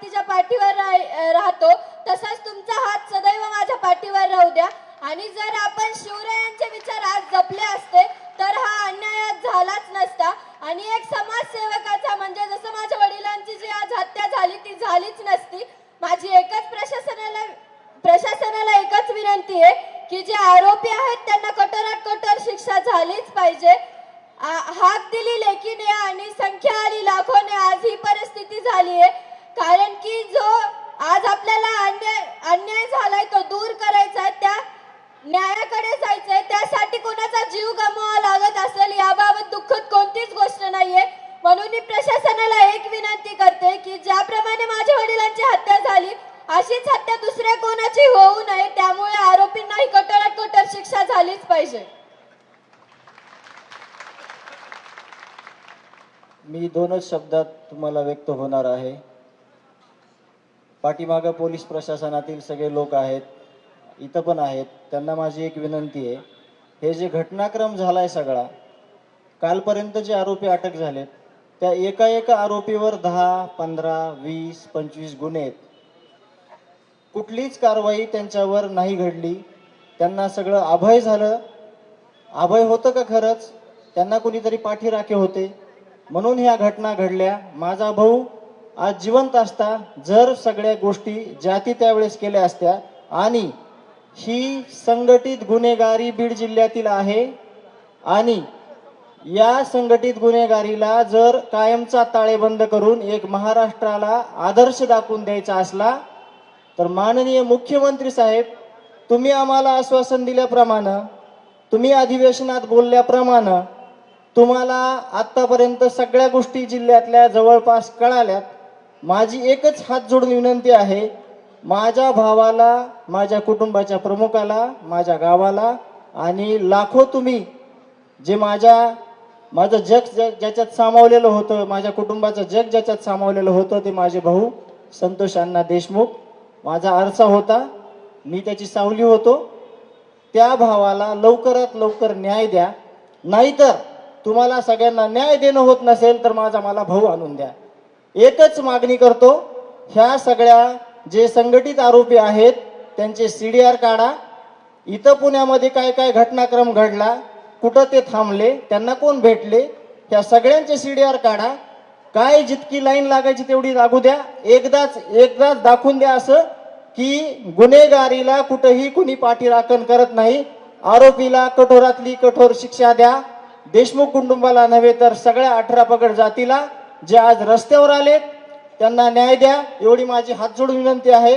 तिच्या पाठीवर राहतो, तसाच तुमचा हात सदैव माझ्या पाठीवर राहू द्या। आणि जर आपण शिवरायांचे विचार आज जपले असते तर हा अन्याय झालाच नसता आणि एक समाजसेवकाचा म्हणजे जसं माझ्या वडिलांची जी आज हत्या झाली ती झालीच नसती। माझी एकच प्रशासनाला एकच विनंती आहे की जे आरोपी आहेत त्यांना कठोरात कठोर शिक्षा झालीच पाहिजे। हाक दिली लेकीने आणि संख्या आली लाखोने, आज ही परिस्थिती झाली आहे। कारण की जो आज आपल्याला अन्याय झालाय तो दूर करायचा आहे, त्या न्यायाकडे जायचंय, त्यासाठी कोणाचा जीव गमवावा लागत असेल याबाबत दुःखद कोणतीच गोष्ट नाहीये। म्हणून मी प्रशासनाला एक विनंती करते की ज्याप्रमाणे माझ्या वडिलांची हत्या झाली अशीच हत्या दुसऱ्या कोणाची होऊ नये, त्यामुळे आरोपींनाही कठोरात कठोर शिक्षा झालीच पाहिजे। मी दोनच शब्दात तुम्हाला व्यक्त होणार आहे। पाठीमागं पोलीस प्रशासनातील सगळे लोक आहेत, इथं पण आहेत, त्यांना माझी एक विनंती आहे, हे जे घटनाक्रम झालाय सगळा, कालपर्यंत जे आरोपी अटक झालेत त्या एका एका आरोपीवर 10, 15, 20, 25 गुन्हे आहेत। कुठलीच कारवाई त्यांच्यावर नाही घडली, त्यांना सगळं अभय झालं। अभय होतं का खरंच? त्यांना कुणीतरी पाठीराखे होते म्हणून ह्या घटना घडल्या। माझा भाऊ आज जिवंत असता जर सगळ्या गोष्टी ज्या ती त्यावेळेस केल्या असत्या, आणि ही संघटित गुन्हेगारी बीड जिल्ह्यातील आहे आणि या संघटित गुन्हेगारीला जर कायमचा ताळेबंद करून एक महाराष्ट्राला आदर्श दाखवून द्यायचा असला तर माननीय मुख्यमंत्री साहेब, तुम्ही आम्हाला आश्वासन दिल्याप्रमाणे, तुम्ही अधिवेशनात बोलल्याप्रमाणे तुम्हाला आतापर्यंत सगळ्या गोष्टी जिल्ह्यातल्या जवळपास कळाल्यात। माझी एकच हात जोडून विनंती आहे, माझ्या भावाला, माझ्या कुटुंबाच्या प्रमुखाला, माझ्या गावाला आणि लाखो तुम्ही जे माझं जग ज्याच्यात सामावलेलं होतं, माझ्या कुटुंबाचं जग ज्याच्यात सामावलेलं होतं ते माझे भाऊ संतोष अण्णा देशमुख, माझा आरसा होता, मी त्याची सावली होतो। त्या भावाला लवकरात लवकर न्याय द्या, नाहीतर तुम्हाला सगळ्यांना न्याय देणं होत नसेल तर मला भाऊ आणून द्या। एकच मागणी करतो, ह्या सगळ्या जे संघटित आरोपी आहेत त्यांचे CDR काढा। इथं पुण्यामध्ये काय काय घटनाक्रम घडला, कुठं ते थांबले, त्यांना कोण भेटले, त्या सगळ्यांचे CDR काढा। काय जितकी लाईन लागायची तेवढी लागू द्या, एकदाच दाखवून द्या असं की गुन्हेगारीला कुठेही कुणी पाठीराखण करत नाही। आरोपीला कठोरातली कठोर शिक्षा द्या, देशमुख कुटुंबाला नव्हे तर सगळ्या 18 पगड जातीला जे आज रस्त्यावर आले त्यांना न्याय द्या, एवढी माझी हात जोडून विनंती आहे।